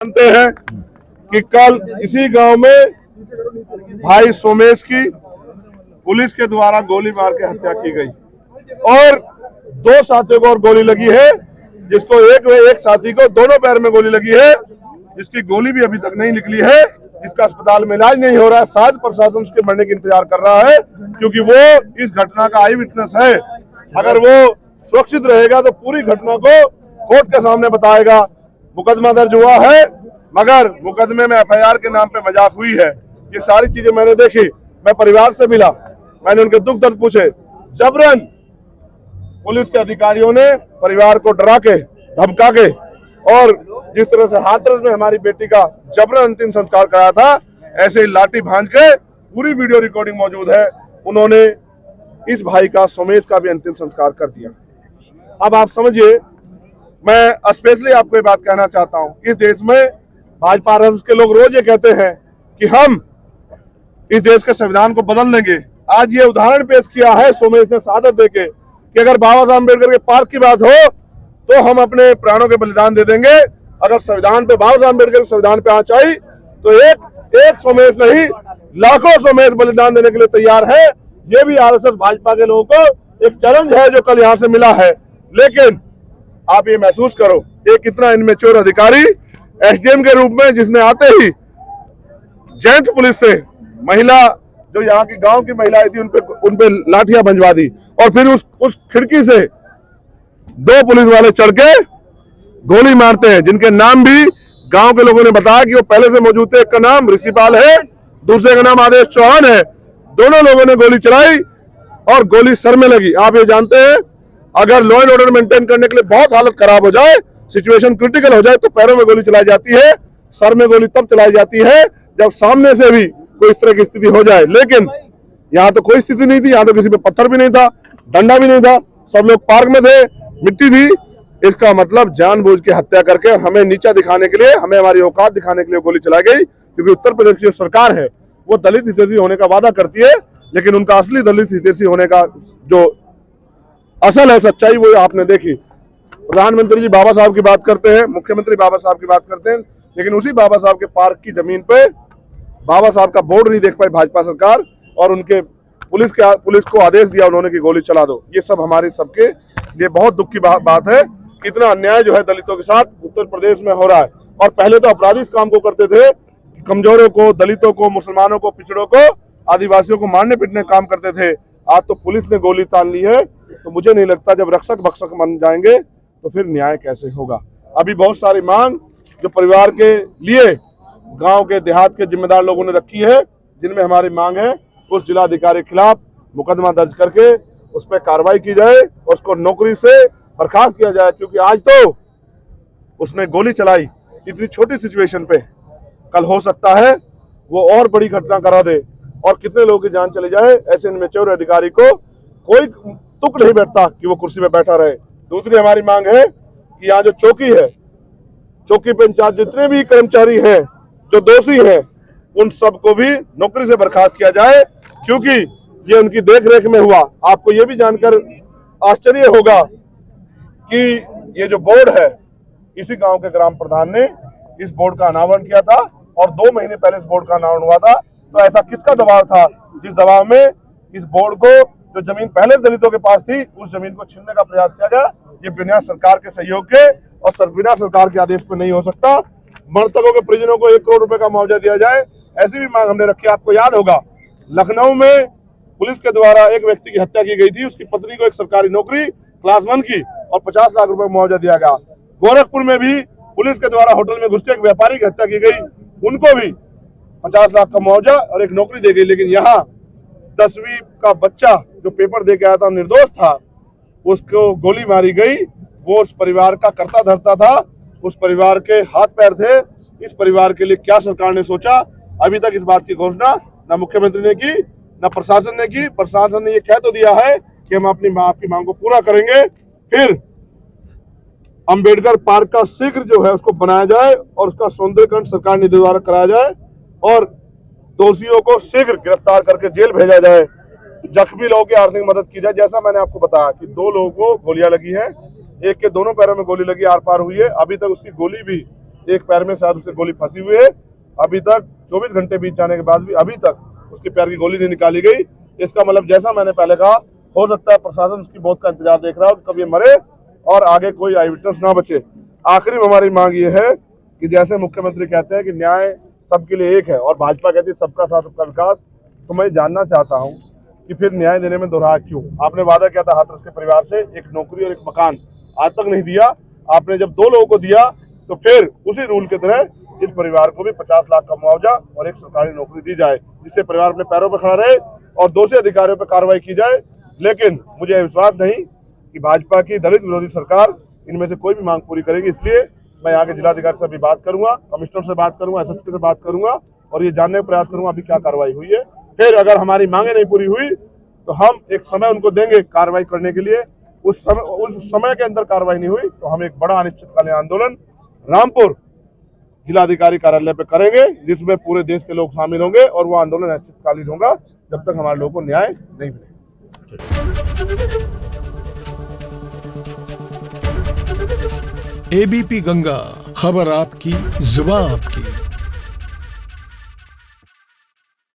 जानते हैं कि कल इसी गांव में भाई सोमेश की पुलिस के द्वारा गोली मार के हत्या की गई और दो साथियों को और गोली लगी है, जिसको एक साथी को दोनों पैर में गोली लगी है, जिसकी गोली भी अभी तक नहीं निकली है, जिसका अस्पताल में इलाज नहीं हो रहा है। शायद प्रशासन उसके मरने की इंतजार कर रहा है, क्योंकि वो इस घटना का आई विटनेस है। अगर वो सुरक्षित रहेगा तो पूरी घटना को कोर्ट के सामने बताएगा। मुकदमा दर्ज हुआ है, मगर मुकदमे में एफआईआर के नाम पे मजाक हुई है। ये सारी चीजें मैंने देखी। मैं परिवार से मिला, मैंने उनके दुख दर्द पूछे। जबरन पुलिस के अधिकारियों ने परिवार को डरा के, धमका के और जिस तरह से हाथरस में हमारी बेटी का जबरन अंतिम संस्कार कराया था, ऐसे ही लाठी भांज के पूरी वीडियो रिकॉर्डिंग मौजूद है। उन्होंने इस भाई का, सोमेश का भी अंतिम संस्कार कर दिया। अब आप समझिए, मैं स्पेशली आपको ये बात कहना चाहता हूं, इस देश में भाजपा राजद के लोग रोज ये कहते हैं कि हम इस देश के संविधान को बदल देंगे। आज ये उदाहरण पेश किया है सोमेश ने शहादत देके कि अगर बाबा साहब अम्बेडकर के पार्क की बात हो तो हम अपने प्राणों के बलिदान दे देंगे। अगर संविधान पे, बाबा साहब अम्बेडकर के संविधान पे आँच आई तो एक सोमेश नहीं, लाखों सोमेश बलिदान देने के लिए तैयार है। ये भी आरएसएस भाजपा के लोगों को एक चैलेंज है जो कल यहाँ से मिला है। लेकिन आप ये महसूस करो, एक इतना इनमेच्योर अधिकारी एसडीएम के रूप में, जिसने आते ही जेंट्स पुलिस से महिला, जो यहाँ की गांव की महिला आई थी, उनपे लाठियां भंजवा दी और फिर उस खिड़की से दो पुलिस वाले चढ़ के गोली मारते हैं, जिनके नाम भी गांव के लोगों ने बताया कि वो पहले से मौजूद थे। एक का नाम ऋषिपाल है, दूसरे का नाम आदेश चौहान है। दोनों लोगों ने गोली चलाई और गोली सर में लगी। आप ये जानते हैं, अगर लॉ एंड ऑर्डर मेंटेन करने के लिए बहुत हालत खराब हो जाए, सिचुएशन क्रिटिकल हो जाए, तो पैरों में गोली चलाई जाती है, सर में गोली तब चलाई जाती है जब सामने से भी कोई इस तरह की स्थिति हो जाए। लेकिन यहाँ तो कोई स्थिति नहीं थी, यहाँ तो किसी पे पत्थर भी नहीं था, डंडा भी नहीं था, सब लोग पार्क में थे, मिट्टी थी। इसका मतलब जानबूझ के हत्या करके हमें नीचा दिखाने के लिए, हमें हमारी औकात दिखाने के लिए गोली चलाई गई। क्योंकि उत्तर प्रदेश की जो सरकार है वो दलित हितैषी होने का वादा करती है, लेकिन उनका असली दलित हितैषी होने का जो असल है, सच्चाई, वो आपने देखी। प्रधानमंत्री जी बाबा साहब की बात करते हैं, मुख्यमंत्री बाबा साहब की बात करते हैं, लेकिन उसी बाबा साहब के पार्क की जमीन पे बाबा साहब का बोर्ड नहीं देख पाई भाजपा सरकार, और उनके पुलिस को आदेश दिया उन्होंने कि गोली चला दो। ये सब हमारे सबके लिए बहुत दुख की बात है। कितना अन्याय जो है दलितों के साथ उत्तर प्रदेश में हो रहा है। और पहले तो अपराधी इस काम को करते थे, कमजोरों को, दलितों को, मुसलमानों को, पिछड़ों को, आदिवासियों को मारने पीटने काम करते थे। आज तो पुलिस ने गोली तान ली है। तो मुझे नहीं लगता, जब रक्षक भक्षक बन जाएंगे तो फिर न्याय कैसे होगा। अभी बहुत सारी मांग जो परिवार के लिए गांव के, देहात के जिम्मेदार लोगों ने रखी है, जिनमें हमारी मांग है उस जिलाधिकारी के खिलाफ मुकदमा दर्ज करके उस पर कार्रवाई की जाए, उसको नौकरी से बर्खास्त किया जाए। क्योंकि आज तो उसने गोली चलाई इतनी छोटी सिचुएशन पे, कल हो सकता है वो और बड़ी घटना करा दे और कितने लोगों की जान चली जाए। ऐसे इनमेच्योर अधिकारी को कोई तुक नहीं बैठता कि वो कुर्सी पे बैठा रहे। दूसरी हमारी मांग है कि यहाँ जो चौकी है, चौकी पे इंचार्ज जितने भी कर्मचारी हैं जो दोषी हैं, उन सबको भी नौकरी से बर्खास्त किया जाए, क्योंकि ये उनकी देखरेख में हुआ। आपको ये भी जानकर आश्चर्य होगा कि ये जो बोर्ड है, इसी गांव के ग्राम प्रधान ने इस बोर्ड का अनावरण किया था और 2 महीने पहले इस बोर्ड का अनावरण हुआ था। तो ऐसा किसका दबाव था, जिस दबाव में इस बोर्ड को, जो जमीन पहले दलितों के पास थी, उस जमीन को छीनने का प्रयास किया गया। ये बिना सरकार के सहयोग के और बिना सरकार के आदेश पे नहीं हो सकता। मृतकों के परिजनों को 1 करोड़ रुपए का मुआवजा दिया जाए, ऐसी भी मांग हमने रखी। आपको याद होगा, लखनऊ में पुलिस के द्वारा एक व्यक्ति की हत्या की गई थी, उसकी पत्नी को एक सरकारी नौकरी क्लास 1 की और 50 लाख रुपए मुआवजा दिया गया। गोरखपुर में भी पुलिस के द्वारा होटल में घुस के एक व्यापारी की हत्या की गई, उनको भी 50 लाख का मुआवजा और एक नौकरी दी गई। लेकिन यहाँ 10वीं का बच्चा जो पेपर दे के आया था, निर्दोष था, उसको गोली मारी गई। वो उस परिवार का कर्ता धर्ता था, उस परिवार के हाथ पैर थे। इस परिवार के लिए क्या सरकार ने सोचा, अभी तक इस बात की घोषणा न मुख्यमंत्री ने की, न प्रशासन ने की। प्रशासन ने ये कह तो दिया है कि हम अपनी आपकी मांग को पूरा करेंगे, फिर अंबेडकर पार्क का शीघ्र जो है उसको बनाया जाए और उसका सौंदर्यीकरण सरकार निधि द्वारा कराया जाए और दोषियों को शीघ्र गिरफ्तार करके जेल भेजा जाए। जख्मी लोगों की आर्थिक मदद की जाए। जैसा मैंने आपको बताया कि 2 लोगों को गोलियां लगी हैं, एक के दोनों पैरों में गोली लगी, आर पार हुई है। अभी तक उसकी गोली भी एक पैर में शायद उसके गोली फंसी हुई है। अभी तक 24 घंटे बीत जाने के बाद भी अभी तक उसके पैर की गोली नहीं निकाली गई। इसका मतलब जैसा मैंने पहले कहा, हो सकता है प्रशासन उसकी मौत का इंतजार देख रहा हो, कब ये मरे और आगे कोई आई विटनेस ना बचे। आखिरी में हमारी मांग ये है कि जैसे मुख्यमंत्री कहते हैं कि न्याय सबके लिए एक है और भाजपा कहती है सबका साथ सबका विकास, तो मैं जानना चाहता हूं कि फिर न्याय देने में दोहरा क्यों? आपने वादा किया था हाथरस के परिवार से एक नौकरी और एक मकान, आज तक नहीं दिया। आपने जब 2 लोगों को दिया तो फिर उसी रूल की तरह इस परिवार को भी 50 लाख का मुआवजा और एक सरकारी नौकरी दी जाए, जिससे परिवार अपने पैरों पर खड़ा रहे और दोषी अधिकारियों पर कार्रवाई की जाए। लेकिन मुझे विश्वास नहीं कि भाजपा की दलित विरोधी सरकार इनमें से कोई भी मांग पूरी करेगी। इसलिए मैं यहाँ के जिलाधिकारी से भी बात करूंगा, कमिश्नर से बात करूंगा, SSP से बात करूंगा और ये जानने का प्रयास करूंगा अभी क्या कार्रवाई हुई है। फिर अगर हमारी मांगे नहीं पूरी हुई तो हम एक समय उनको देंगे कार्रवाई करने के लिए। उस समय के अंदर कार्रवाई नहीं हुई तो हम एक बड़ा अनिश्चितकालीन आंदोलन रामपुर जिलाधिकारी कार्यालय पे करेंगे, जिसमें पूरे देश के लोग शामिल होंगे और वो आंदोलन अनिश्चितकालीन होगा जब तक हमारे लोगों को न्याय नहीं मिलेगा। ABP गंगा, खबर आपकी, जुबान आपकी।